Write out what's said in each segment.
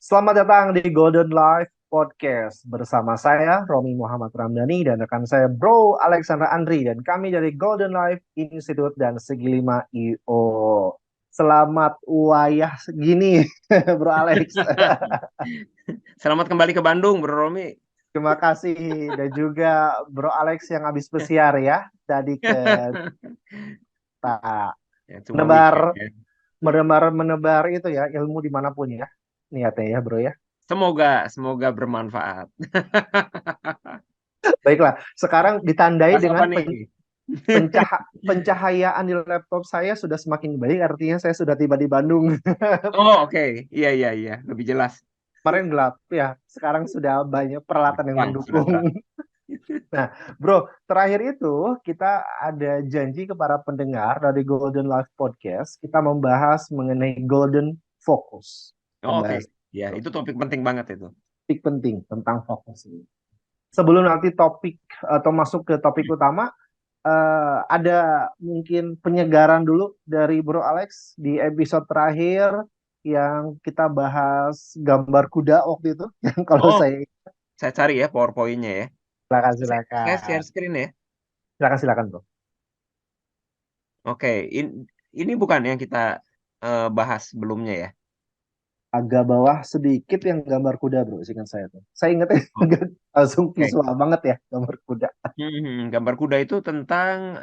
Selamat datang di Golden Life Podcast bersama saya Romi Muhammad Ramdhani dan rekan saya Bro Alexandra Andri dan kami dari Golden Life Institute dan Segi 5 IO. Selamat wayah gini, Bro Alex. Selamat kembali ke Bandung, Bro Romi. Terima kasih dan juga Bro Alex yang habis pesiar ya tadi ke tak Ya, cuma weekend menebar ya. menebar itu ya ilmu dimanapun ya niatnya ya Bro ya. Semoga bermanfaat. Baiklah, sekarang ditandai Bahas apa dengan nih? pencahayaan di laptop saya sudah semakin baik, artinya saya sudah tiba di Bandung. Oh, oke. Iya, lebih jelas. Kemarin gelap, ya. Sekarang sudah banyak peralatan yang Terang, sudah terang. mendukung. Nah, bro, terakhir itu kita ada janji kepada pendengar dari Golden Life Podcast, kita membahas mengenai Golden Focus. Oh, oke. Membahas Ya, itu topik penting banget itu. topik penting tentang fokus ini. Sebelum nanti topik atau masuk ke topik utama, ada mungkin penyegaran dulu dari Bro Alex di episode terakhir yang kita bahas gambar kuda waktu itu. Yang kalau Oh, saya saya cari ya PowerPoint-nya ya. silakan Saya silakan share screen ya. silakan silakan bro. Oke, ini bukan yang kita bahas sebelumnya ya. Agak bawah sedikit yang gambar kuda bro, seingat saya tuh. Saya ingatnya Oh, langsung oke. visual banget ya gambar kuda. Gambar kuda itu tentang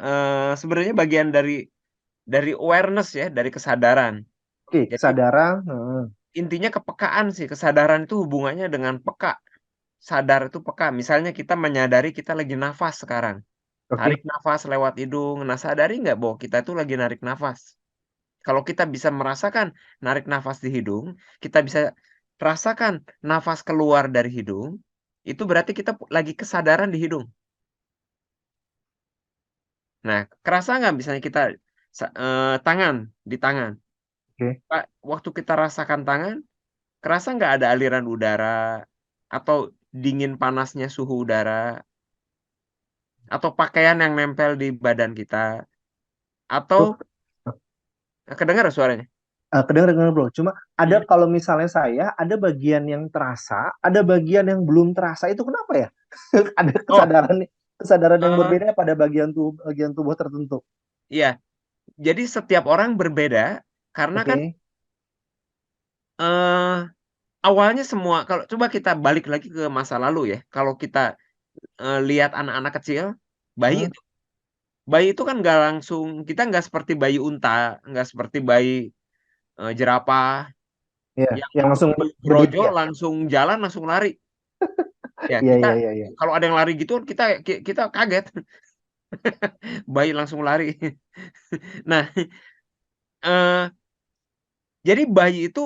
sebenarnya bagian dari awareness ya, dari kesadaran. Oke, Jadi kesadaran. intinya kepekaan sih, kesadaran itu hubungannya dengan peka. Sadar itu peka. Misalnya kita menyadari kita lagi nafas sekarang. Tarik Oke. nafas lewat hidung. Nah, sadari nggak bahwa kita itu lagi narik nafas? Kalau kita bisa merasakan narik nafas di hidung, kita bisa rasakan nafas keluar dari hidung, itu berarti kita lagi kesadaran di hidung. Nah, kerasa nggak misalnya kita tangan di tangan? Oke. Pak, waktu kita rasakan tangan, kerasa nggak ada aliran udara atau dingin panasnya suhu udara atau pakaian yang nempel di badan kita Bro, atau kedengar suaranya? kedengar dengar bro. Cuma ada Hmm. kalau misalnya saya ada bagian yang terasa, ada bagian yang belum terasa. Itu kenapa ya? Ada Oh, kesadaran yang eh, berbeda pada bagian tubuh tertentu. iya. Jadi setiap orang berbeda karena kan Oke. eh, awalnya semua kalau coba kita balik lagi ke masa lalu ya. Kalau kita lihat anak-anak kecil, bayi Hmm, bayi itu kan nggak langsung kita nggak seperti bayi unta, nggak seperti bayi jerapah ya, yang yang langsung begitu berdiri brojol ya. langsung jalan langsung lari. Ya, Iya, kita iya, iya, iya. kalau ada yang lari gitu kita kaget. Bayi langsung lari. Nah, eh, jadi bayi itu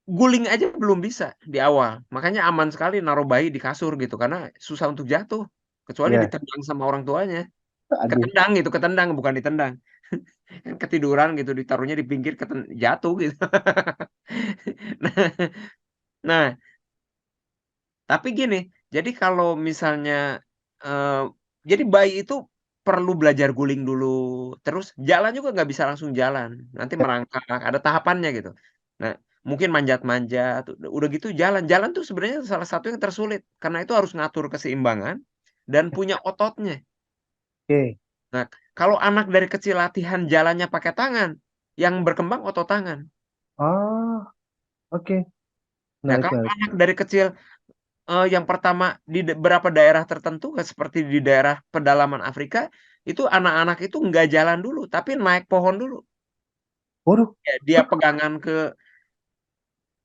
guling aja belum bisa di awal. Makanya aman sekali naruh bayi di kasur gitu karena susah untuk jatuh kecuali Iya. ditendang sama orang tuanya. Aduh. Ketendang gitu, ketendang bukan ditendang. Kan ketiduran gitu ditaruhnya di pinggir jatuh gitu. Nah, nah, tapi gini, jadi kalau misalnya eh, jadi bayi itu perlu belajar guling dulu, terus jalan juga nggak bisa langsung jalan, nanti Ya. merangkak, ada tahapannya gitu. Nah, mungkin manjat-manjat, udah gitu jalan-jalan tuh sebenarnya salah satu yang tersulit, karena itu harus ngatur keseimbangan dan punya ototnya. Oke. Nah, kalau anak dari kecil latihan jalannya pakai tangan, yang berkembang otot tangan. Oh, oke. Nah, Menarik, kalau menarik. anak dari kecil yang pertama di beberapa daerah tertentu seperti di daerah pedalaman Afrika itu anak-anak itu nggak jalan dulu tapi naik pohon dulu. Waduh. Ya, dia pegangan ke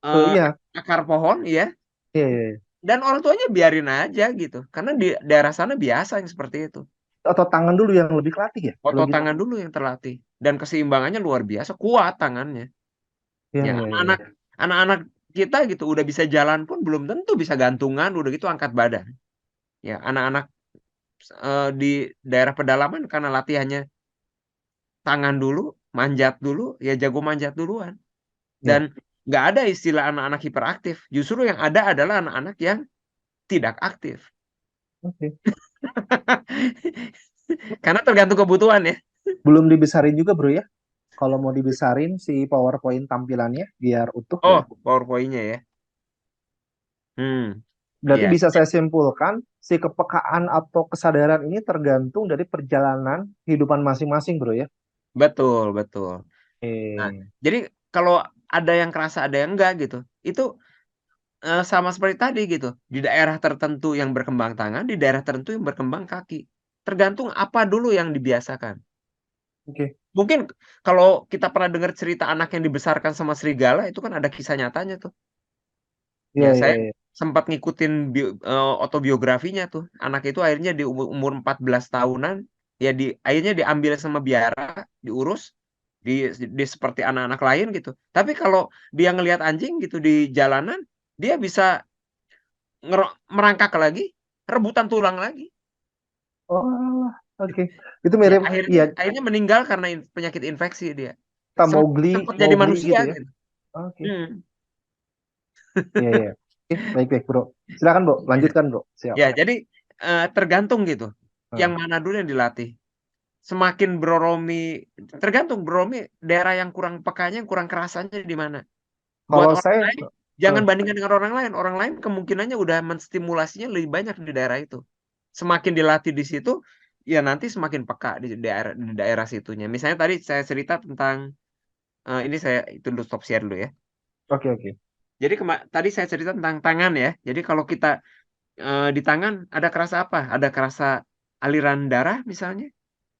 eh, Iya. akar pohon ya Iya, iya, iya. dan orang tuanya biarin aja gitu karena di daerah sana biasa yang seperti itu. Otot tangan dulu yang lebih kelatih ya, kalau Otot gitu. tangan dulu yang terlatih dan keseimbangannya luar biasa kuat tangannya. Iya, Ya iya, iya, anak-anak iya. anak-anak kita gitu udah bisa jalan pun belum tentu bisa gantungan udah gitu angkat badan. Ya anak-anak di daerah pedalaman karena latihannya tangan dulu, manjat dulu, ya jago manjat duluan. Dan Iya. nggak ada istilah anak-anak hiperaktif. Justru yang ada adalah anak-anak yang tidak aktif. Oke. Karena tergantung kebutuhan ya. Belum dibesarin juga bro ya. Kalau mau dibesarin si PowerPoint tampilannya biar utuh Oh, ya. PowerPoint-nya ya. Hmm, Berarti ya, bisa saya simpulkan, si kepekaan atau kesadaran ini tergantung dari perjalanan kehidupan masing-masing, bro ya. betul, betul. Nah, Eh, jadi kalau ada yang kerasa, ada yang enggak gitu, itu sama seperti tadi gitu. Di daerah tertentu yang berkembang tangan, di daerah tertentu yang berkembang kaki. Tergantung apa dulu yang dibiasakan. oke. Mungkin kalau kita pernah dengar cerita anak yang dibesarkan sama serigala, itu kan ada kisah nyatanya tuh. Iya, Ya, iya, saya iya. sempat ngikutin otobiografinya tuh. Anak itu akhirnya di umur 14 tahunan, ya akhirnya diambil sama biara, diurus, di seperti anak-anak lain gitu. Tapi kalau dia ngelihat anjing gitu di jalanan, dia bisa merangkak lagi, rebutan tulang lagi. Oh, oke. Itu Ya, mirip, akhirnya iya, akhirnya meninggal karena penyakit infeksi dia. kita Sempat Mowgli, sempat jadi Mowgli manusia gitu ya. gitu. Oke. Hmm. Iya, iya. Oke, baik, baik, bro. Silakan, bro. Ya, Lanjutkan, bro. Siap. ya, jadi tergantung gitu. Yang Nah, mana dulu yang dilatih. Semakin Broromi, tergantung Broromi daerah yang kurang pekanya, yang kurang kerasanya di mana. Buat kalau orang saya, lain, eh, jangan bandingkan dengan orang lain. Orang lain kemungkinannya udah menstimulasinya lebih banyak di daerah itu. Semakin dilatih di situ, ya nanti semakin peka di daerah situnya. Misalnya tadi saya cerita tentang ini saya itu dulu stop share dulu ya. oke, oke. Jadi tadi saya cerita tentang tangan ya. Jadi kalau kita di tangan ada kerasa apa? Ada kerasa aliran darah misalnya.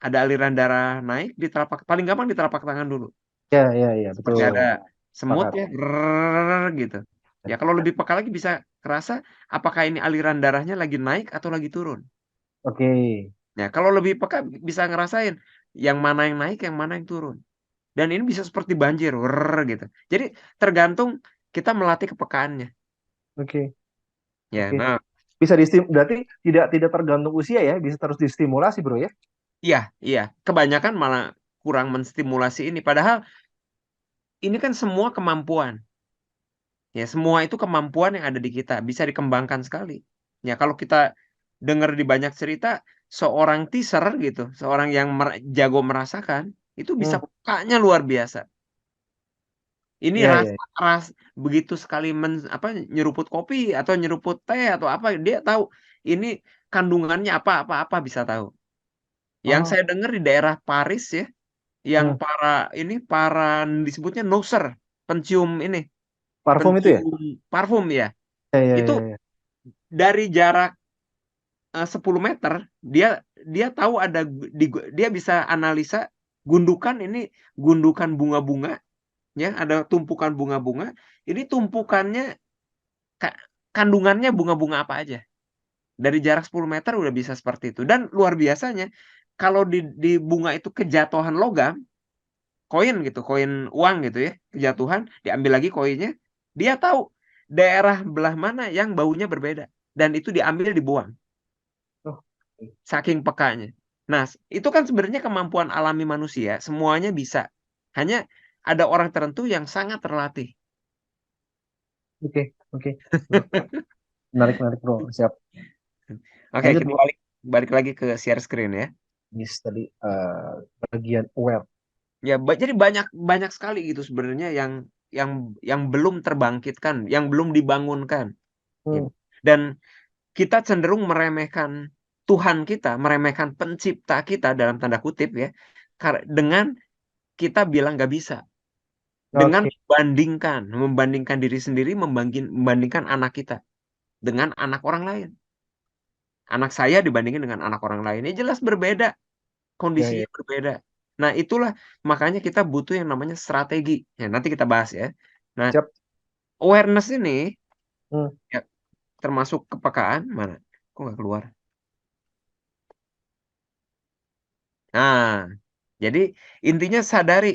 Ada aliran darah naik di telapak, paling gampang di telapak tangan dulu. Ya, ya, ya, Seperti betul. ada semut Sepakat. ya, grrrr gitu. Ya kalau lebih peka lagi bisa kerasa apakah ini aliran darahnya lagi naik atau lagi turun. Oke, Ya kalau lebih peka bisa ngerasain yang mana yang naik, yang mana yang turun. Dan ini bisa seperti banjir, gitu. Jadi tergantung kita melatih kepekaannya. oke, Ya, oke. nah, Bisa berarti tidak tergantung usia ya, bisa terus distimulasi, bro ya. iya, iya. Kebanyakan malah kurang menstimulasi ini. Padahal ini kan semua kemampuan. Ya, semua itu kemampuan yang ada di kita, bisa dikembangkan sekali. Ya, kalau kita dengar di banyak cerita, seorang teaser gitu, seorang yang jago merasakan, itu bisa Hmm, pekanya luar biasa. Ini ya, ya. ras begitu sekali apa nyeruput kopi atau nyeruput teh atau apa, dia tahu ini kandungannya apa bisa tahu. Yang Oh, saya dengar di daerah Paris ya, yang hmm. para disebutnya noser, pencium ini, Parfum itu ya? pencium parfum ya. Ya, ya, Itu ya, ya. dari jarak 10 meter dia dia tahu dia bisa analisa gundukan ini, gundukan bunga-bunga ya, ada tumpukan bunga-bunga, ini tumpukannya ka- kandungannya bunga-bunga apa aja. Dari jarak 10 meter udah bisa seperti itu. Dan luar biasanya kalau di bunga itu kejatuhan logam, koin gitu, koin uang gitu ya, kejatuhan, diambil lagi koinnya, dia tahu daerah belah mana yang baunya berbeda dan itu diambil dibuang. Oh, Saking pekanya. Nah, itu kan sebenarnya kemampuan alami manusia, semuanya bisa. Hanya ada orang tertentu yang sangat terlatih. oke, oke. Bro. Menarik, menarik, bro. Siap. Oke, Lanjut, kita bro. balik lagi ke share screen ya. Yes, tadi bagian aware. Ya, jadi banyak banyak sekali gitu sebenarnya yang belum terbangkitkan, yang belum dibangunkan. Ya. Hmm, Dan kita cenderung meremehkan Tuhan kita, meremehkan pencipta kita dalam tanda kutip ya, dengan kita bilang nggak bisa. Dengan oke, membandingkan diri sendiri, membandingkan anak kita dengan anak orang lain. Anak saya dibandingin dengan anak orang lain, ya jelas berbeda, ya, ya. kondisinya berbeda. Nah, itulah makanya kita butuh yang namanya strategi. Ya, nanti kita bahas ya. Nah, Siap. awareness ini Hmm, ya, termasuk kepekaan mana? Kok nggak keluar? Nah, jadi intinya sadari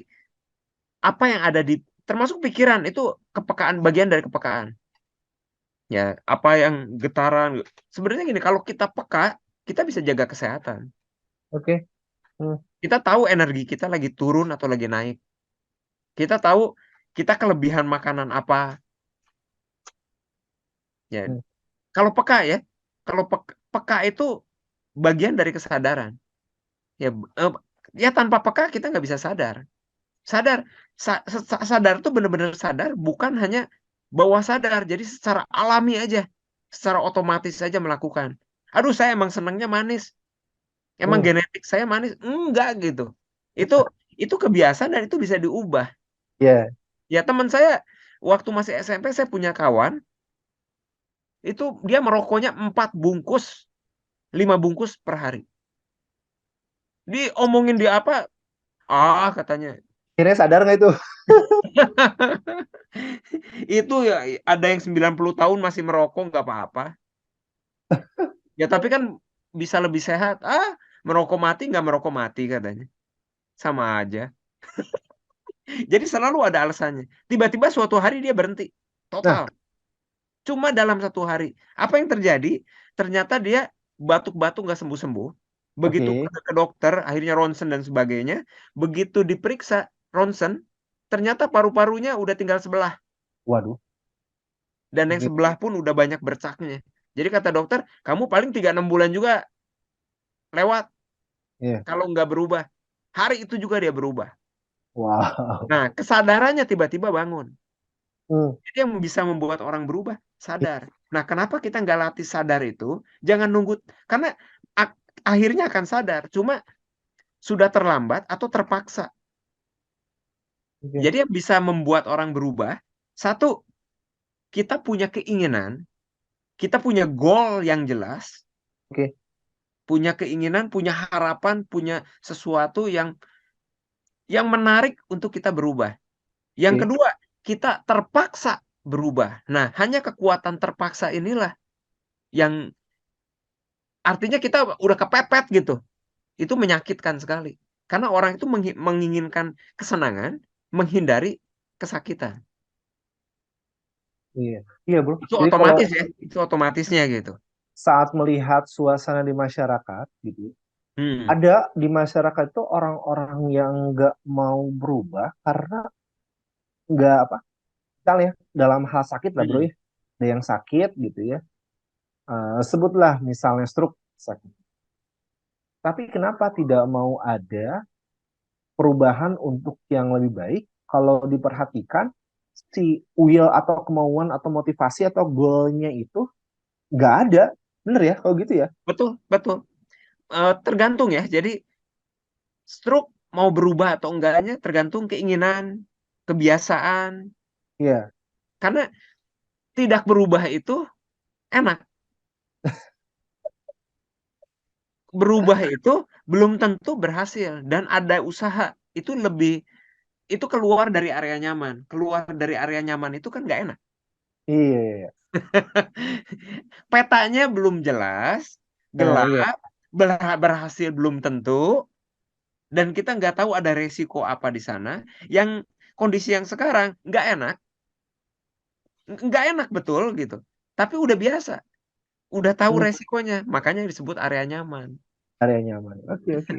apa yang ada termasuk pikiran itu kepekaan, bagian dari kepekaan. Ya, apa yang getaran. Sebenarnya gini, kalau kita peka, kita bisa jaga kesehatan. oke. Hmm, Kita tahu energi kita lagi turun atau lagi naik. Kita tahu kita kelebihan makanan apa. Ya, hmm. kalau peka ya, kalau peka itu bagian dari kesadaran. Ya, ya tanpa peka kita nggak bisa sadar. Sadar, sadar tuh benar-benar sadar, bukan hanya bawah sadar. Jadi secara alami aja. secara otomatis saja melakukan. Aduh, saya emang senangnya manis. Emang Hmm. genetik saya manis. Enggak gitu. Itu kebiasaan dan itu bisa diubah. Ya. Ya teman saya waktu masih SMP saya punya kawan itu dia merokoknya 4 bungkus, 5 bungkus per hari. Diomongin dia apa? Ah, katanya. Akhirnya sadar nggak itu? Itu ya ada yang 90 tahun masih merokok nggak apa-apa. Ya tapi kan bisa lebih sehat. Ah, merokok mati nggak merokok mati katanya. Sama aja. Jadi selalu ada alasannya. Tiba-tiba suatu hari dia berhenti. Nah, Total. Cuma dalam 1 hari. Apa yang terjadi? Ternyata dia batuk-batuk nggak sembuh-sembuh. Begitu oke. ke dokter, akhirnya ronsen dan sebagainya. Begitu diperiksa ronsen, ternyata paru-parunya udah tinggal sebelah. Waduh. Dan yang Oke. sebelah pun udah banyak bercaknya. Jadi kata dokter, kamu paling 3-6 bulan juga lewat Iya. kalau nggak berubah. Hari itu juga dia berubah. Wow. Nah, kesadarannya tiba-tiba bangun. Hmm. Jadi yang bisa membuat orang berubah, sadar. Nah, kenapa kita nggak latih sadar itu? Jangan nunggu, karena akhirnya akan sadar. Cuma sudah terlambat atau terpaksa. Oke. Jadi yang bisa membuat orang berubah, satu, kita punya keinginan, kita punya goal yang jelas, Oke. punya keinginan, punya harapan, punya sesuatu yang menarik untuk kita berubah. Yang Oke. kedua, kita terpaksa berubah. Nah, hanya kekuatan terpaksa inilah yang artinya kita udah kepepet gitu. Itu menyakitkan sekali. Karena orang itu menginginkan kesenangan, menghindari kesakitan. Iya. Iya, bro. Itu Jadi kalau otomatis ya, itu otomatisnya gitu. saat melihat suasana di masyarakat gitu, Hmm. ada di masyarakat itu orang-orang yang nggak mau berubah karena nggak apa, misalnya dalam hal sakit lah bro Hmm. ya, ada yang sakit gitu ya. Sebutlah misalnya stroke sakit. Tapi kenapa tidak mau ada perubahan untuk yang lebih baik? Kalau diperhatikan, si will atau kemauan atau motivasi atau goalnya itu nggak ada. Bener ya kalau gitu ya? Betul, betul. Tergantung ya. Jadi stroke mau berubah atau enggaknya tergantung keinginan, kebiasaan. Iya. Karena tidak berubah itu enak. Berubah itu belum tentu berhasil dan ada usaha. Itu keluar dari area nyaman. Keluar dari area nyaman itu kan nggak enak. Iya, iya, iya. Petanya belum jelas, Nah, iya. gelap, berhasil belum tentu, dan kita nggak tahu ada resiko apa di sana. Yang kondisi yang sekarang nggak enak betul gitu. Tapi udah biasa, udah tahu Hmm, resikonya, makanya disebut area nyaman. area nyaman. Oke, oke.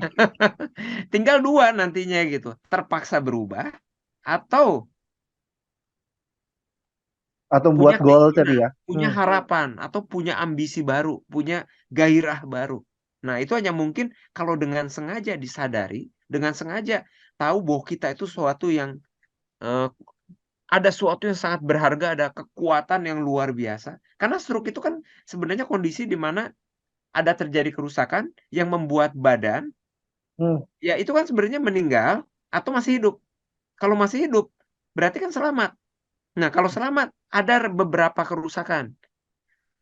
Tinggal dua nantinya gitu, terpaksa berubah atau Atau buat punya goal tadi keinginan, ya. punya Hmm, harapan, atau punya ambisi baru, punya gairah baru. Nah, itu hanya mungkin kalau dengan sengaja disadari, dengan sengaja tahu bahwa kita itu suatu yang eh, ada suatu yang sangat berharga, ada kekuatan yang luar biasa. Karena stroke itu kan sebenarnya kondisi di mana ada terjadi kerusakan yang membuat badan, hmm, ya itu kan sebenarnya meninggal atau masih hidup. Kalau masih hidup, berarti kan selamat. Nah, kalau selamat, ada beberapa kerusakan.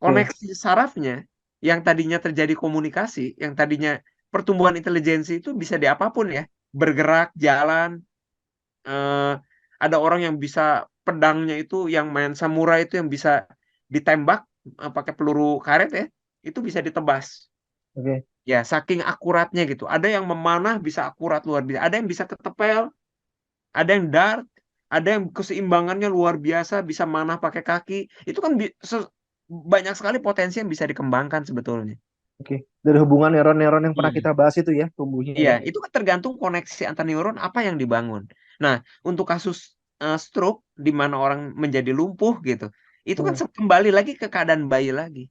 oke. Koneksi sarafnya yang tadinya terjadi komunikasi, yang tadinya pertumbuhan intelijensi itu bisa di apapun ya, bergerak, jalan, eh, ada orang yang bisa pedangnya itu, yang main samurai itu yang bisa ditembak pakai peluru karet ya, itu bisa ditebas. Oke. Ya, saking akuratnya gitu. Ada yang memanah bisa akurat luar biasa, ada yang bisa ketepel, ada yang dart, ada yang keseimbangannya luar biasa, bisa manah pakai kaki. Itu kan banyak sekali potensi yang bisa dikembangkan sebetulnya. Oke. Dari hubungan neuron-neuron yang pernah kita Hmm. bahas itu ya, tumbuhnya Iya, ya. itu kan tergantung koneksi antar neuron apa yang dibangun. Nah, untuk kasus stroke di mana orang menjadi lumpuh gitu, itu kan Hmm, kembali lagi ke keadaan bayi lagi.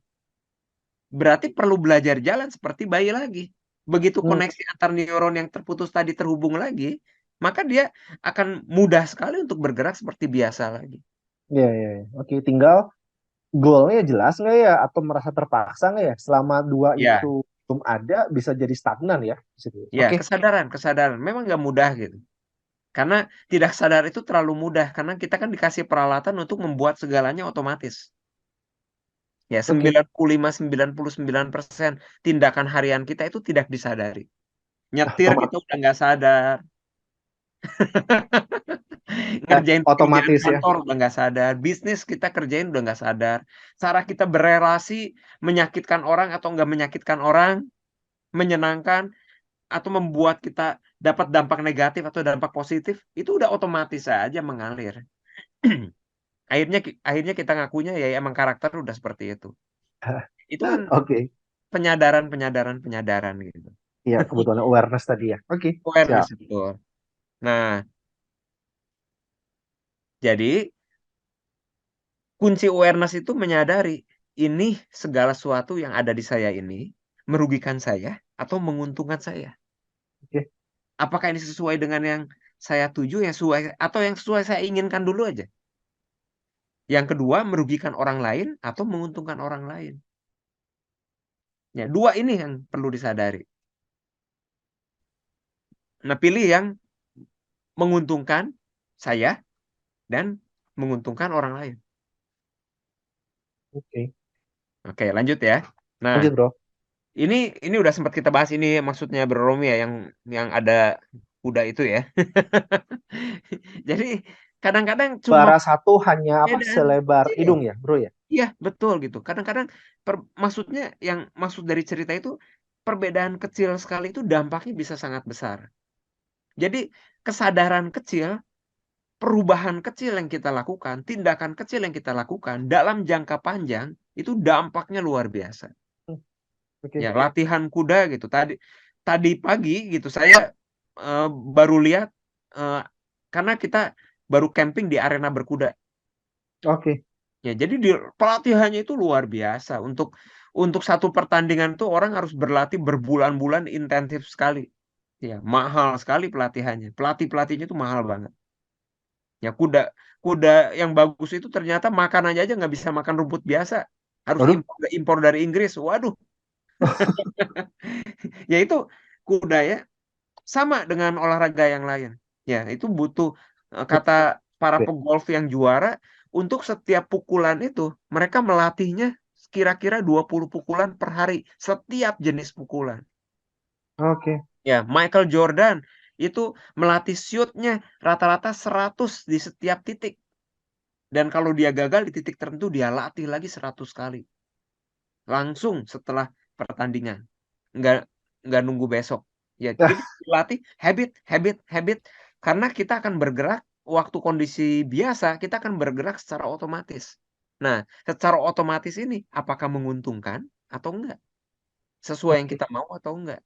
Berarti perlu belajar jalan seperti bayi lagi. Begitu hmm, koneksi antar neuron yang terputus tadi terhubung lagi, maka dia akan mudah sekali untuk bergerak seperti biasa lagi. iya, iya, iya. Oke, tinggal goalnya jelas nggak ya, atau merasa terpaksa nggak ya? Selama dua Ya, itu belum ada, bisa jadi stagnan ya di situ. ya, Oke, kesadaran memang nggak mudah gitu. Karena tidak sadar itu terlalu mudah karena kita kan dikasih peralatan untuk membuat segalanya otomatis. Ya, oke. 95-99% tindakan harian kita itu tidak disadari. Nyetir kita Otomatis, udah nggak sadar, ngerjain pekerjaan otomatis ya. kantor udah nggak sadar, bisnis kita kerjain udah nggak sadar, cara kita berelasi menyakitkan orang atau nggak menyakitkan orang, menyenangkan atau membuat kita dapat dampak negatif atau dampak positif, itu udah otomatis saja mengalir. Akhirnya kita ngakunya ya emang karakter udah seperti itu. Itu kan Oke. penyadaran gitu. Iya, kebutuhan awareness tadi ya. Oke, siap. Awareness betul. Nah, jadi kunci awareness itu menyadari ini segala sesuatu yang ada di saya ini merugikan saya atau menguntungkan saya. Oke, Apakah ini sesuai dengan yang saya tuju, yang sesuai atau yang sesuai saya inginkan dulu aja. Yang kedua, merugikan orang lain atau menguntungkan orang lain. Ya, dua ini yang perlu disadari. Nah, pilih yang menguntungkan saya dan menguntungkan orang lain. oke. Oke, lanjut ya. Nah, Lanjut, bro. ini udah sempat kita bahas ini maksudnya Bro Romi ya yang ada kuda itu ya. Jadi kadang-kadang cuma Bara satu hanya apa? perbedaan. Selebar Iya, hidung ya, bro ya? iya betul gitu. Kadang-kadang maksudnya yang maksud dari cerita itu perbedaan kecil sekali itu dampaknya bisa sangat besar. Jadi kesadaran kecil, perubahan kecil yang kita lakukan, tindakan kecil yang kita lakukan dalam jangka panjang itu dampaknya luar biasa. Hmm, Ya, oke. latihan kuda gitu. Tadi tadi pagi gitu saya eh, baru lihat eh, karena kita baru camping di arena berkuda. Oke. Ya, jadi di pelatihannya itu luar biasa. Untuk satu pertandingan tuh orang harus berlatih berbulan-bulan intensif sekali. Ya, mahal sekali pelatihannya. Pelatihnya itu mahal banget. Ya, kuda kuda yang bagus itu ternyata makan aja nggak bisa makan rumput biasa. Harus Waduh. impor dari Inggris. Waduh, ya itu kuda ya. Sama dengan olahraga yang lain. Ya, itu butuh kata para Oke. pegolf yang juara, untuk setiap pukulan itu mereka melatihnya kira-kira 20 pukulan per hari, setiap jenis pukulan. Oke. Ya, Michael Jordan itu melatih shootnya rata-rata 100 di setiap titik. Dan kalau dia gagal di titik tertentu, dia latih lagi 100 kali. Langsung setelah pertandingan. Nggak, nggak nunggu besok. Ya, Nah, itu dilatih habit, habit, habit. Karena kita akan bergerak waktu kondisi biasa, kita akan bergerak secara otomatis. Nah, secara otomatis ini apakah menguntungkan atau enggak? Sesuai yang oke. kita mau atau enggak?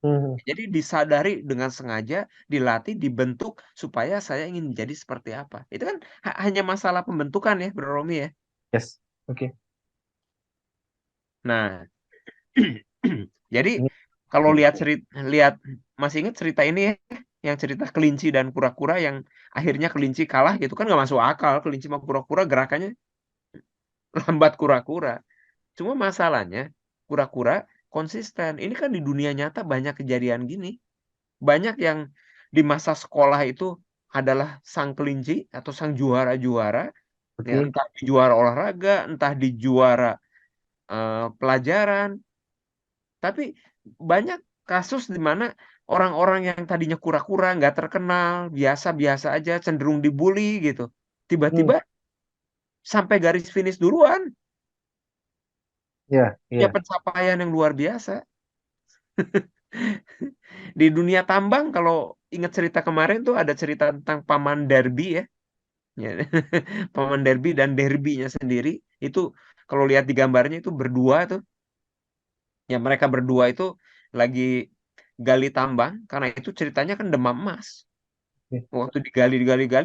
Hmm, Jadi disadari dengan sengaja, dilatih, dibentuk supaya saya ingin menjadi seperti apa. Itu kan hanya masalah pembentukan ya, Bro Romi ya. yes. Oke. Nah, jadi Ini kalau ya. lihat masih ingat cerita ini ya, yang cerita kelinci dan kura-kura yang akhirnya kelinci kalah gitu kan nggak masuk akal. Kelinci sama kura-kura gerakannya lambat kura-kura. Cuma masalahnya kura-kura konsisten. Ini kan di dunia nyata banyak kejadian gini. Banyak yang di masa sekolah itu adalah sang kelinci atau sang juara-juara. Ya, Oke. entah di juara olahraga, entah di juara pelajaran. Tapi banyak kasus di mana orang-orang yang tadinya kura-kura, nggak terkenal, biasa-biasa aja, cenderung dibully gitu. Hmm, Tiba-tiba sampai garis finish duluan, ya, punya ya. pencapaian yang luar biasa. Di dunia tambang, kalau ingat cerita kemarin tuh ada cerita tentang Paman Derby ya. Ya. Paman Derby dan derbynya sendiri itu kalau lihat di gambarnya itu berdua tuh. Ya, mereka berdua itu lagi gali tambang karena itu ceritanya kan demam emas. Oke. Waktu digali,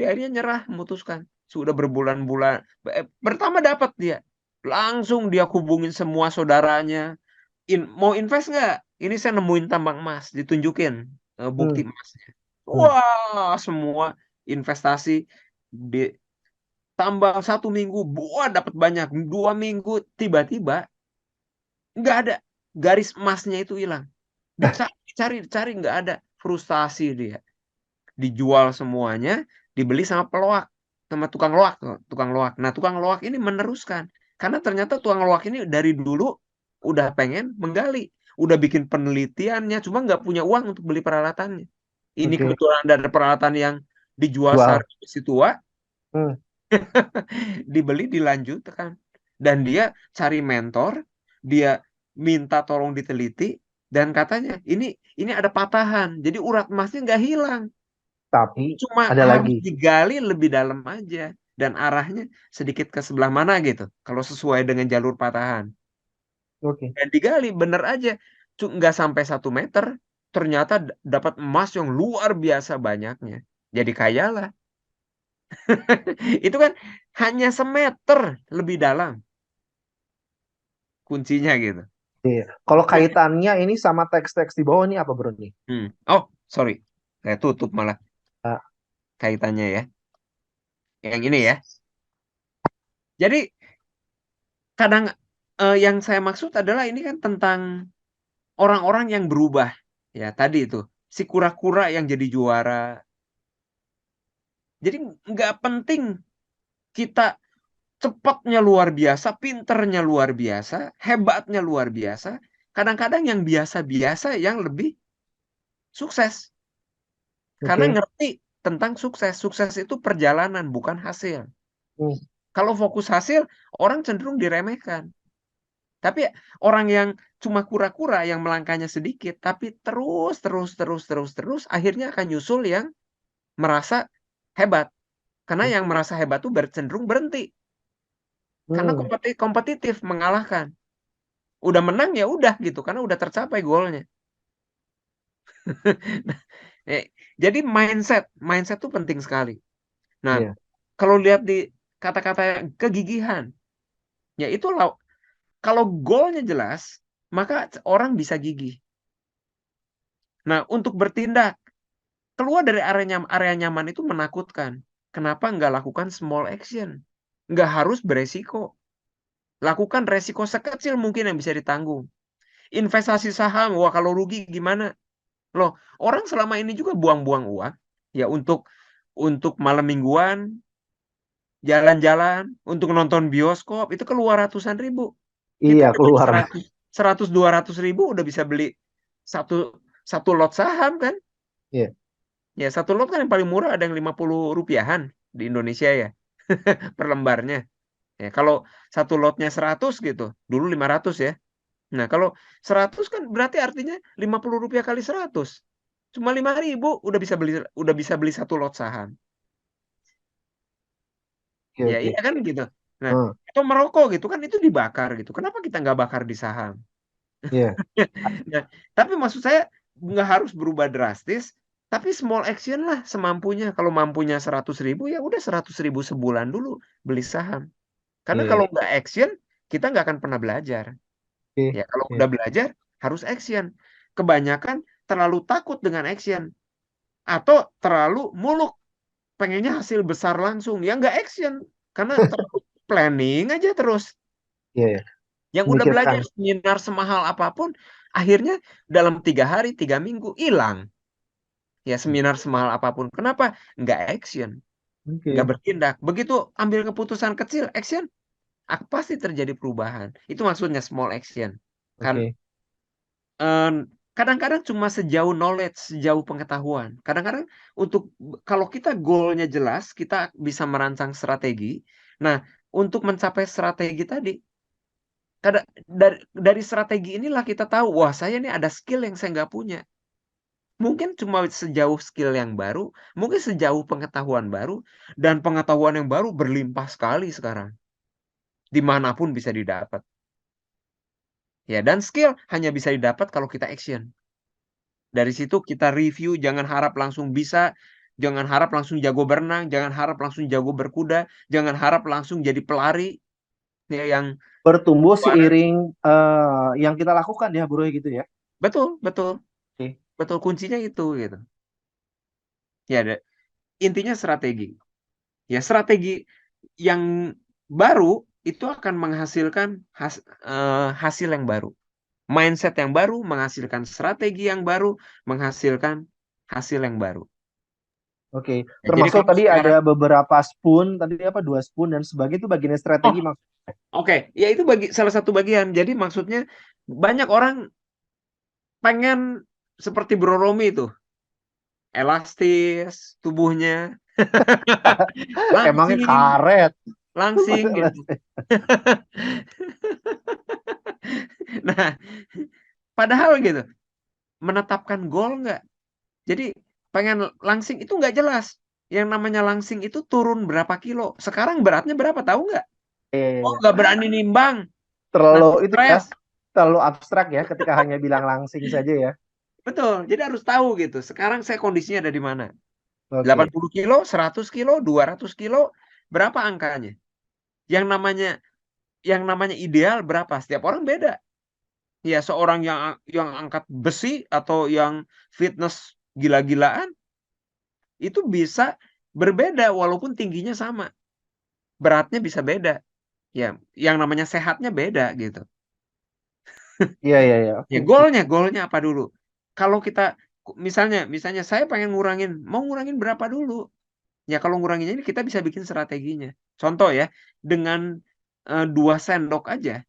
akhirnya nyerah, memutuskan. Sudah berbulan-bulan. Pertama dapat dia. Langsung dia hubungin semua saudaranya. Mau invest nggak? Ini saya nemuin tambang emas. Ditunjukin bukti Hmm, emasnya. hmm. Wah, semua investasi tambah 1 minggu, buah dapat banyak. 2 minggu tiba-tiba nggak ada, garis emasnya itu hilang. Dicari nggak ada, frustasi dia. Dijual semuanya, dibeli sama peloak, sama tukang loak, tukang loak. Nah, tukang loak ini meneruskan karena ternyata tukang loak ini dari dulu udah pengen menggali, udah bikin penelitiannya, cuma nggak punya uang untuk beli peralatannya. Ini Oke. kebetulan ada peralatan yang dijual Jual. seharga besi tua, Hmm. dibeli dilanjutkan, dan dia cari mentor, dia minta tolong diteliti, dan katanya ini ada patahan, jadi urat emasnya nggak hilang, Tapi cuma ada harus lagi. digali lebih dalam aja dan arahnya sedikit ke sebelah mana gitu kalau sesuai dengan jalur patahan, Oke. dan digali bener aja, nggak sampai 1 meter ternyata dapat emas yang luar biasa banyaknya, jadi kaya lah. Itu kan hanya semeter lebih dalam kuncinya gitu. Iya. Kalau kaitannya ini sama teks-teks di bawah ini apa bro nih? Oh, sorry. Saya tutup malah Ah, kaitannya ya. Yang ini ya. Jadi kadang yang saya maksud adalah ini kan tentang orang-orang yang berubah. Ya, tadi itu. Si kura-kura yang jadi juara. Jadi nggak penting kita cepatnya luar biasa, pinternya luar biasa, hebatnya luar biasa. Kadang-kadang yang biasa-biasa yang lebih sukses. Karena oke. ngerti tentang sukses. Sukses itu perjalanan, bukan hasil. Hmm. Kalau fokus hasil, orang cenderung diremehkan. Tapi orang yang cuma kura-kura yang melangkahnya sedikit, tapi terus, akhirnya akan nyusul yang merasa hebat. Karena yang merasa hebat tuh cenderung berhenti. Karena Hmm. kompetitif, mengalahkan. Udah menang ya udah gitu, karena udah tercapai goalnya. Eh, Jadi mindset tuh penting sekali. Nah, Iya. kalau lihat di kata-kata kegigihan, ya itu kalau goalnya jelas, maka orang bisa gigih. Nah, untuk bertindak keluar dari area nyaman itu menakutkan. Kenapa nggak lakukan small action? Nggak harus beresiko. Lakukan resiko sekecil mungkin yang bisa ditanggung. Investasi saham, wah kalau rugi gimana? Loh, orang selama ini juga buang-buang uang ya untuk malam mingguan, jalan-jalan, untuk nonton bioskop itu keluar ratusan ribu. Kita Iya dengan keluar. 100-200 ribu udah bisa beli satu satu lot saham kan? Iya. Ya, satu lot kan yang paling murah ada yang 50 rupiahan di Indonesia ya, per lembarnya. Ya, kalau satu lotnya 100 gitu, dulu 500 ya. Nah, kalau 100 kan berarti artinya 50 rupiah kali 100. Cuma 5.000 udah bisa beli satu lot saham. Oke Ya, oke. iya kan gitu. Nah, Hmm. atau merokok gitu kan itu dibakar gitu. Kenapa kita nggak bakar di saham? Iya. Nah, tapi maksud saya nggak harus berubah drastis, tapi small action lah semampunya. Kalau mampunya 100.000 ya udah 100.000 sebulan dulu beli saham. Karena Iya. kalau Iya. nggak action, kita nggak akan pernah belajar. Oke. Ya, kalau Iya. udah belajar harus action. Kebanyakan terlalu takut dengan action atau terlalu muluk, pengennya hasil besar langsung. Ya nggak action karena terlalu planning aja terus. Iya. Iya. Yang udah Memikirkan. belajar seminar semahal apapun, akhirnya dalam 3 hari, 3 minggu hilang. Ya seminar semahal apapun. Kenapa? Nggak action, nggak Oke. bertindak. Begitu ambil keputusan kecil, action, pasti terjadi perubahan. Itu maksudnya small action. Kan Oke. em, kadang-kadang cuma sejauh knowledge, sejauh pengetahuan. Kadang-kadang untuk kalau kita goalnya jelas, kita bisa merancang strategi. Nah, untuk mencapai strategi tadi, dari strategi inilah kita tahu, wah saya ini ada skill yang saya nggak punya. Mungkin cuma sejauh skill yang baru, mungkin sejauh pengetahuan baru, dan pengetahuan yang baru berlimpah sekali sekarang. Dimanapun bisa didapat. Ya, dan skill hanya bisa didapat kalau kita action. Dari situ kita review, jangan harap langsung bisa, jangan harap langsung jago berenang, jangan harap langsung jago berkuda, jangan harap langsung jadi pelari ya, yang Bertumbuh mana. seiring yang kita lakukan ya bro gitu ya. Betul, betul, Oke. betul kuncinya itu gitu. Ya, intinya strategi. Ya, strategi yang baru itu akan menghasilkan hasil yang baru. Mindset yang baru menghasilkan strategi yang baru, menghasilkan hasil yang baru. Oke, Ya, jadi termasuk kalau tadi sekarang, ada beberapa spoon, tadi apa 2 spoon dan sebagainya itu bagian oh strategi oke, ya itu salah satu bagian. Jadi maksudnya banyak orang pengen seperti Bro Romi itu, elastis tubuhnya, emangnya langsing, karet. langsing gitu. Nah, padahal gitu, menetapkan goal nggak? Jadi pengen langsing itu nggak jelas. Yang namanya langsing itu turun berapa kilo. Sekarang beratnya berapa tahu nggak? Iya, iya, Oh iya. nggak berani nimbang. Terlalu Nanti itu ya, stres. terlalu abstrak ya ketika hanya bilang langsing saja ya. Betul. Jadi harus tahu gitu. Sekarang saya kondisinya ada di mana? Oke, 80 kilo, 100 kilo, 200 kilo, berapa angkanya? Yang namanya ideal berapa? Setiap orang beda. Ya, seorang yang angkat besi atau yang fitness gila-gilaan itu bisa berbeda walaupun tingginya sama. Beratnya bisa beda. Ya, yang namanya sehatnya beda gitu. iya, iya, iya. Oke, Ya, oke. goalnya apa dulu? Kalau kita misalnya saya pengen mau ngurangin berapa dulu? Ya kalau nguranginnya ini kita bisa bikin strateginya. Contoh ya, dengan 2 sendok aja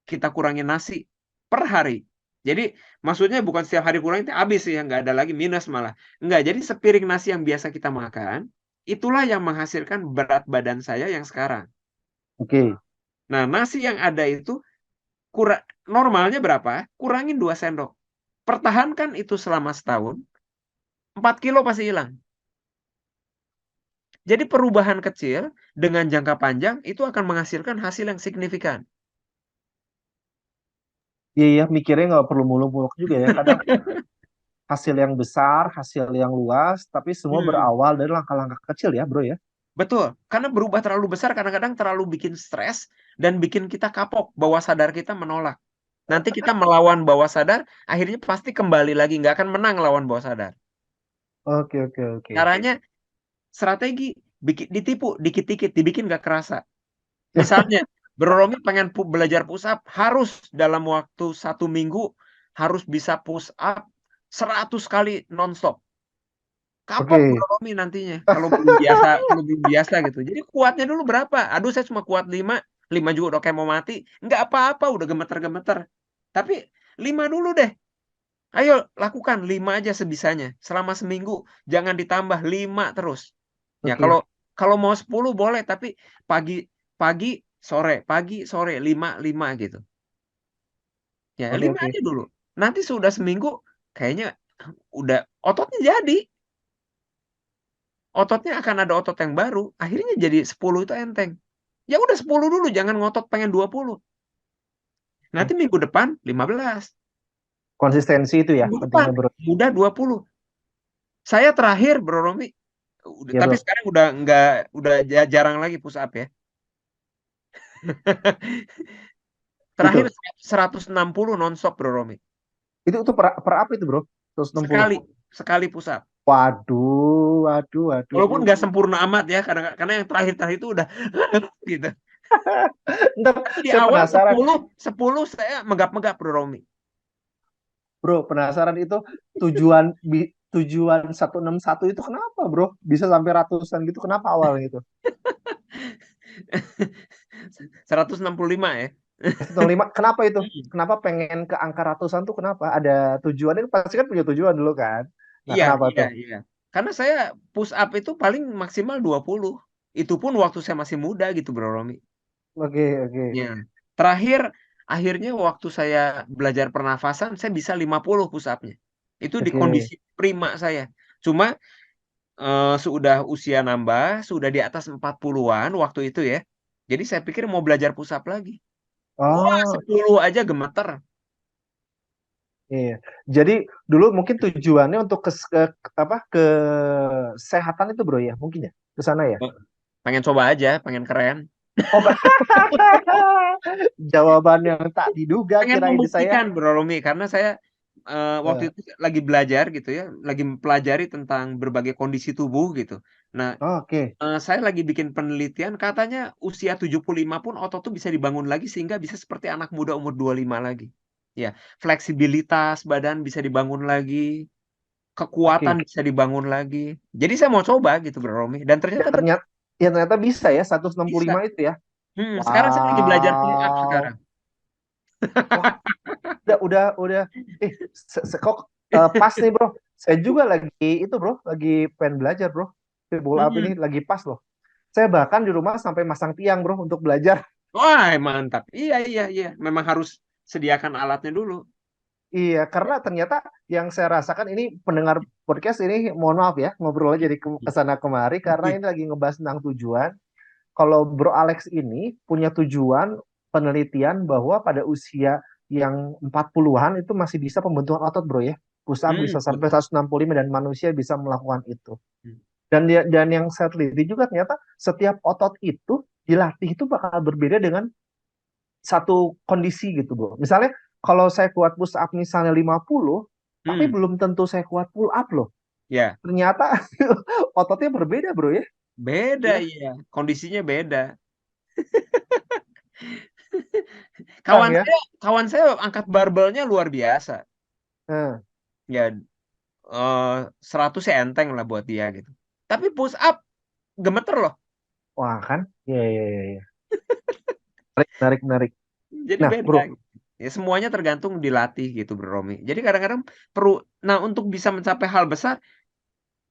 kita kurangin nasi per hari. Jadi maksudnya bukan setiap hari kurangin habis ya, nggak ada lagi minus malah. Enggak, jadi sepiring nasi yang biasa kita makan, itulah yang menghasilkan berat badan saya yang sekarang. Oke. Nah, nasi yang ada itu normalnya berapa? Kurangin 2 sendok. Pertahankan itu selama setahun, 4 kilo pasti hilang. Jadi perubahan kecil dengan jangka panjang itu akan menghasilkan hasil yang signifikan. Iya, iya, mikirnya nggak perlu muluk-muluk juga ya. Kadang hasil yang besar, hasil yang luas, tapi semua Hmm, berawal dari langkah-langkah kecil ya, bro ya. betul. Karena berubah terlalu besar kadang-kadang terlalu bikin stres dan bikin kita kapok, bawah sadar kita menolak. Nanti kita melawan bawah sadar, akhirnya pasti kembali lagi, nggak akan menang lawan bawah sadar. Oke, oke, oke. Caranya strategi, ditipu dikit-dikit, dibikin nggak kerasa. Misalnya, Bro Romi pengen belajar push up, harus dalam waktu 1 minggu harus bisa push up 100 kali nonstop. Kapok Bro Oke. Romi nantinya kalau belum biasa gitu. Jadi kuatnya dulu berapa? Aduh saya cuma kuat 5, 5 juga udah kayak mau mati. Nggak apa-apa, udah gemeter-gemeter. Tapi 5 dulu deh. Ayo lakukan 5 aja sebisanya. Selama seminggu jangan ditambah 5 terus. Ya Oke, kalau kalau mau 10 boleh, tapi pagi pagi pagi sore 5 5 gitu. Ya oke, 5 oke. aja dulu. Nanti sudah seminggu kayaknya udah ototnya jadi. Ototnya akan ada otot yang baru. Akhirnya jadi 10 itu enteng. Ya udah 10 dulu, jangan ngotot pengen 20. Nanti minggu depan 15. Konsistensi itu ya Minggu depan pentingnya, bro. udah 20. Saya terakhir Bro Romi, Ya, tapi bro. sekarang udah nggak, udah jarang lagi push up ya. Terakhir Itu. 160 nonstop Bro Romi. Itu per apa itu, bro? 160. Sekali, sekali push up. Waduh, waduh, waduh. Walaupun nggak sempurna amat ya, karena yang terakhir-terakhir itu udah gitu. Ntar Tapi di saya awal penasaran, 10 saya megap-megap Bro Romi. bro. Penasaran itu tujuan 161 itu kenapa, bro? Bisa sampai ratusan gitu. Kenapa awalnya itu? 165 ya. 165. Kenapa itu? Kenapa pengen ke angka ratusan tuh kenapa? Ada tujuannya pasti kan punya tujuan dulu kan. Nah, Iya, kenapa iya, tuh? iya. Karena saya push up itu paling maksimal 20. Itu pun waktu saya masih muda gitu, Bro Romi. Oke, oke, Ya. Terakhir, akhirnya waktu saya belajar pernafasan, saya bisa 50 push up-nya. Itu di oke, kondisi prima saya. Cuma sudah usia nambah, sudah di atas 40-an waktu itu ya. Jadi saya pikir mau belajar push up lagi. Wah, oh, 10 aja gemeter. iya. Jadi dulu mungkin tujuannya untuk apa kesehatan itu, bro ya, mungkin ya ke sana ya. Pengen coba aja, pengen keren. Oh, jawaban yang tak diduga Pengen kirain di saya. membuktikan Bro Romi, karena saya waktu Eh, itu lagi belajar gitu ya, lagi mempelajari tentang berbagai kondisi tubuh gitu. Nah, Oke. saya lagi bikin penelitian katanya usia 75 pun otot tuh bisa dibangun lagi sehingga bisa seperti anak muda umur 25 lagi. Ya, fleksibilitas badan bisa dibangun lagi, kekuatan Oke. bisa dibangun lagi. Jadi saya mau coba gitu Bro Romi dan Dan ternyata ternyata ya ternyata bisa ya 165 bisa. itu ya. Sekarang saya lagi belajar pull up Wow. sekarang. Wah, udah. Kok pas nih, Bro. Saya juga lagi itu, Bro, lagi pengen belajar, Bro. Pull up Mhm. ini lagi pas loh. Saya bahkan di rumah sampai masang tiang, Bro, untuk belajar. Wah, mantap. Iya, iya, iya. Memang harus sediakan alatnya dulu. Iya, karena ternyata yang saya rasakan ini pendengar podcast ini, mohon maaf ya, ngobrolnya jadi ke sana kemari karena ini lagi ngebahas tentang tujuan. Kalau Bro Alex ini punya tujuan penelitian bahwa pada usia yang 40-an itu masih bisa pembentukan otot, Bro ya. Push up bisa sampai Betul. 165 dan manusia bisa melakukan itu. Dan yang saya teliti juga ternyata setiap otot itu dilatih itu bakal berbeda dengan satu kondisi gitu, Bro. Misalnya kalau saya kuat push up misalnya 50, tapi Hmm, belum tentu saya kuat pull up loh. ya. Ternyata ototnya berbeda, Bro ya. Beda, Ya, iya. Kondisinya beda. Bang Kawan ya. saya, kawan saya angkat barbelnya luar biasa. Nah, Ya, 100 ya enteng lah buat dia gitu. Tapi push up gemeter loh. wah kan? Iya, iya, iya, iya. Menarik, menarik, menarik. Jadi Nah, beda. bro, Ya semuanya tergantung dilatih gitu Bro Romi. Jadi kadang-kadang perlu, nah untuk bisa mencapai hal besar,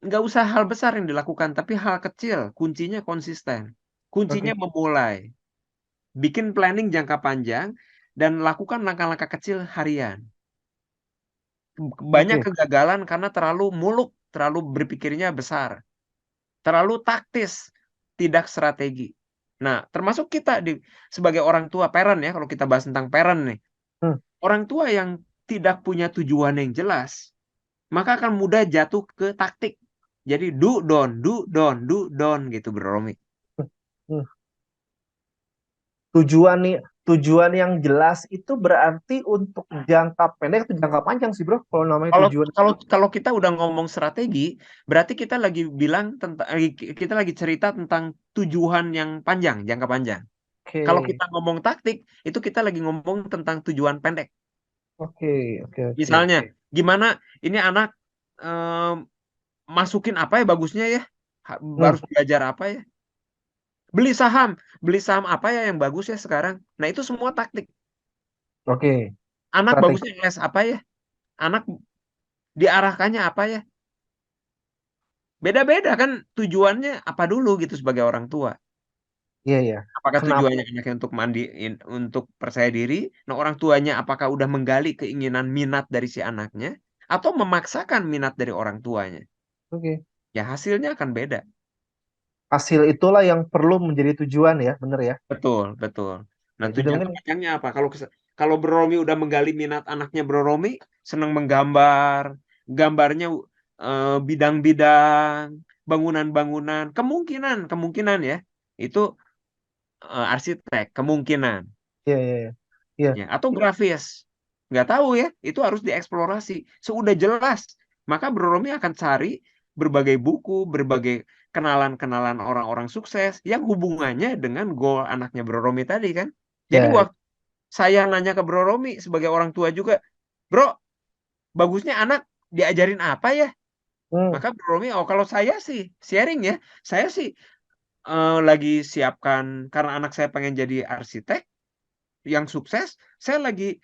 nggak usah hal besar yang dilakukan, tapi hal kecil. Kuncinya konsisten. Kuncinya oke, memulai. Bikin planning jangka panjang dan lakukan langkah-langkah kecil harian. Banyak oke, kegagalan karena terlalu muluk, terlalu berpikirnya besar, terlalu taktis, tidak strategi. Nah, termasuk kita sebagai orang tua, parent ya, kalau kita bahas tentang parent nih, Hmm, orang tua yang tidak punya tujuan yang jelas, maka akan mudah jatuh ke taktik. Jadi do don gitu Bro Romi. hmm, hmm. Tujuan nih, tujuan yang jelas itu berarti untuk jangka pendek atau jangka panjang sih, bro? Kalau namanya Kalau tujuan. kalau kalau kita udah ngomong strategi, berarti kita lagi bilang tentang, kita lagi cerita tentang tujuan yang panjang, jangka panjang. Kalau Oke, kita ngomong taktik, itu kita lagi ngomong tentang tujuan pendek. oke, oke, oke. Misalnya, gimana ini anak em, masukin apa ya bagusnya ya? Hmm, Harus belajar apa ya? Beli saham, beli saham apa ya yang bagus ya sekarang? Nah, itu semua taktik. oke. Anak Strategi. bagusnya les apa ya? Anak diarahkannya apa ya? Beda-beda kan tujuannya apa dulu gitu sebagai orang tua. Iya, iya. Apakah Kenapa? tujuannya anaknya untuk mandiin, untuk percaya diri? Nah, orang tuanya apakah udah menggali keinginan minat dari si anaknya atau memaksakan minat dari orang tuanya? Oke. Ya hasilnya akan beda. Hasil itulah yang perlu menjadi tujuan ya, bener ya? Betul, betul. Nah, Ya, jadi tujuan mungkin, panjangnya apa? Kalau Bro Romi udah menggali minat anaknya Bro Romi, senang menggambar, gambarnya bidang-bidang, bangunan-bangunan, kemungkinan ya, itu arsitek, kemungkinan. iya, iya, iya. Iya, Ya, atau grafis. Nggak tahu ya, itu harus dieksplorasi. Sudah jelas, maka Bro Romi akan cari berbagai buku, berbagai kenalan-kenalan orang-orang sukses yang hubungannya dengan goal anaknya Bro Romi tadi kan. Jadi iya. waktu saya nanya ke Bro Romi sebagai orang tua juga, Bro, bagusnya anak diajarin apa ya? Hmm, Maka Bro Romi, oh kalau saya sih sharing ya, saya sih lagi siapkan karena anak saya pengen jadi arsitek yang sukses, saya lagi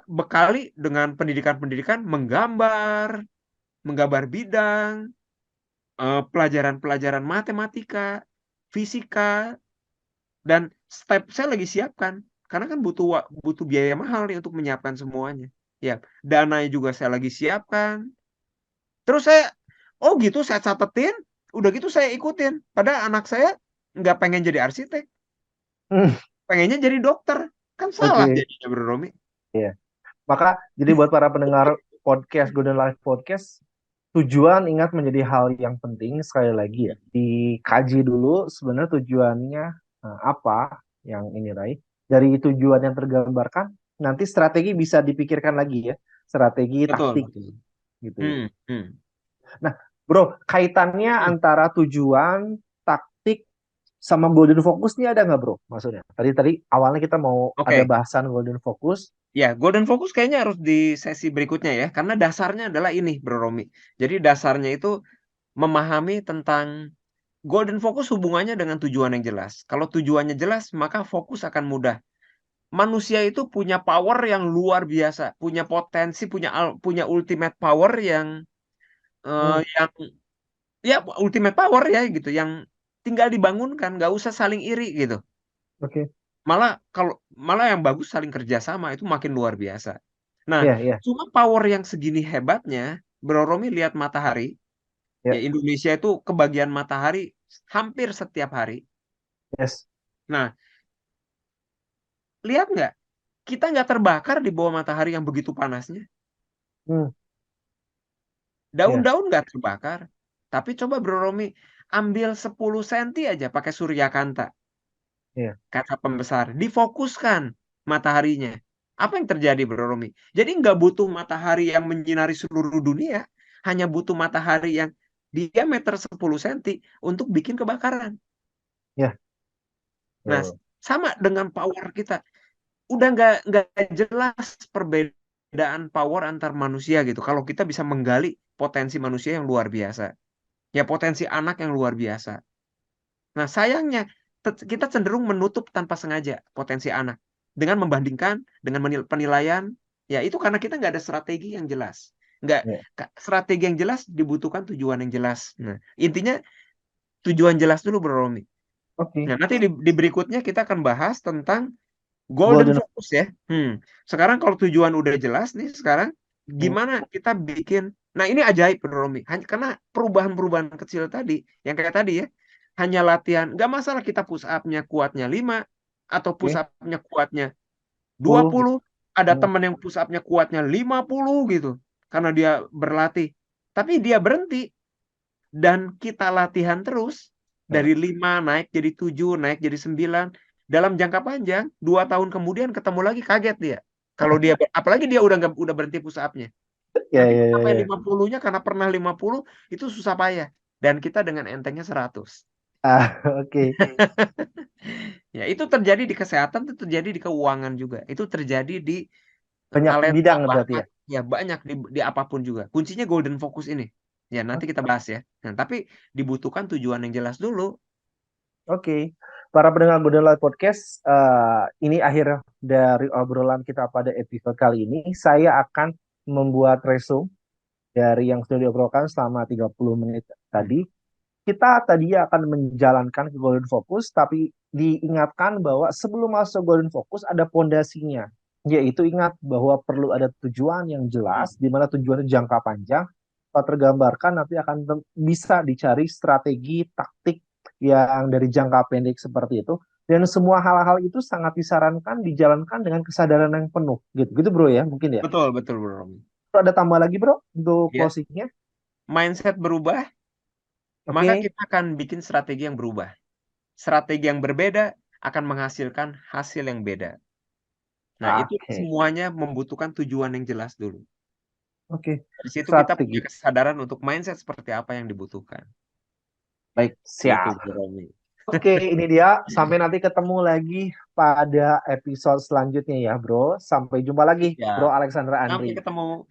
bekali dengan pendidikan-pendidikan menggambar, menggambar bidang, pelajaran-pelajaran matematika, fisika, dan step saya lagi siapkan. Karena kan butuh biaya mahal nih untuk menyiapkan semuanya. Ya, dananya juga saya lagi siapkan. Terus saya, oh gitu saya catetin, udah gitu saya ikutin. Padahal anak saya nggak pengen jadi arsitek, hmm, pengennya jadi dokter. Kan salah oke. jadinya Bro Romi. Iya. Maka jadi buat para pendengar podcast Golden Life Podcast, tujuan ingat menjadi hal yang penting sekali lagi ya. Dikaji dulu sebenarnya tujuannya apa yang ini Rai. Dari tujuan yang tergambarkan, nanti strategi bisa dipikirkan lagi ya. Strategi, Betul, taktik betul. gitu. Hmm, hmm. Nah, Bro, kaitannya Hmm, antara tujuan, taktik, sama golden focus ini ada nggak bro? Maksudnya tadi tadi awalnya kita mau ada Oke. bahasan golden focus. Ya, golden focus kayaknya harus di sesi berikutnya ya, karena dasarnya adalah ini, Bro Romi. Jadi dasarnya itu memahami tentang golden focus hubungannya dengan tujuan yang jelas. Kalau tujuannya jelas, maka fokus akan mudah. Manusia itu punya power yang luar biasa, punya potensi, punya ultimate power Hmm, yang ya ultimate power ya gitu, yang tinggal dibangunkan, nggak usah saling iri gitu. oke. Malah yang bagus saling kerjasama itu makin luar biasa. Nah, Iya, iya, cuma power yang segini hebatnya, Bro Romi lihat matahari, ya ya, Indonesia itu kebagian matahari hampir setiap hari. yes. Nah, lihat nggak? Kita nggak terbakar di bawah matahari yang begitu panasnya. Hmm, ya, Daun-daun nggak terbakar. Tapi coba Bro Romi ambil 10 senti aja pakai suryakanta, iya, kaca pembesar, difokuskan mataharinya. Apa yang terjadi, Bro Romi? Jadi nggak butuh matahari yang menyinari seluruh dunia, hanya butuh matahari yang diameter 10 senti untuk bikin kebakaran. ya. Nah, Tuh. sama dengan power kita. Udah nggak jelas perbedaan power antar manusia gitu. Kalau kita bisa menggali potensi manusia yang luar biasa, ya potensi anak yang luar biasa. Nah, sayangnya kita cenderung menutup tanpa sengaja potensi anak dengan membandingkan dengan penilaian. Ya, itu karena kita nggak ada strategi yang jelas. Nggak Ya. strategi yang jelas dibutuhkan tujuan yang jelas. Nah, intinya tujuan jelas dulu, Bro Romi. Oke. Nah, nanti di berikutnya kita akan bahas tentang golden Golden. focus ya. Sekarang kalau tujuan udah jelas nih, sekarang Hmm, gimana kita bikin? Nah, ini ajaib, Bro Romi. Karena perubahan-perubahan kecil tadi, yang kayak tadi ya, hanya latihan. Nggak masalah kita push up-nya kuatnya 5 atau push oke. up-nya kuatnya 10 gitu. 20. Ada Hmm, temen yang push up-nya kuatnya 50 gitu. Karena dia berlatih. Tapi dia berhenti dan kita latihan terus ya. dari 5 naik jadi 7, naik jadi 9 dalam jangka panjang, 2 tahun kemudian ketemu lagi kaget dia. Kalau dia apalagi dia udah berhenti push up-nya. Ya, Nanti ya, ya, sampai ya. 50-nya karena pernah 50 itu susah payah dan kita dengan entengnya 100. Ah, oke. Ya, itu terjadi di kesehatan, itu terjadi di keuangan juga. Itu terjadi di Banyak talenta, bidang berarti bakat, ya. ya banyak di apapun juga. Kuncinya golden focus ini. Ya, nanti kita bahas ya. Nah, tapi dibutuhkan tujuan yang jelas dulu. Oke, para pendengar Golden Light Podcast, ini akhir dari obrolan kita pada episode kali ini. Saya akan membuat resume dari yang sudah diobrolkan selama 30 menit Hmm. tadi. Kita tadi akan menjalankan ke Golden Focus, tapi diingatkan bahwa sebelum masuk Golden Focus ada pondasinya. Yaitu ingat bahwa perlu ada tujuan yang jelas, Hmm. di mana tujuannya jangka panjang. Kalau tergambarkan nanti akan bisa dicari strategi, taktik yang dari jangka pendek seperti itu. Dan semua hal-hal itu sangat disarankan dijalankan dengan kesadaran yang penuh. Gitu, gitu bro ya, mungkin ya. Betul, betul, Bro Romi. Ada tambah lagi bro untuk Ya, closingnya. mindset berubah, maka Oke. kita akan bikin strategi yang berubah. Strategi yang berbeda akan menghasilkan hasil yang beda. Nah, itu Oke. semuanya membutuhkan tujuan yang jelas dulu. Oke. Dari situ kita punya Strategi. kesadaran untuk mindset seperti apa yang dibutuhkan. Baik, Gitu, siap. Bro Romi. Oke, ini dia. Sampai nanti ketemu lagi pada episode selanjutnya ya, bro. Sampai jumpa lagi, Ya, bro Alexandra sampai Andri. ketemu.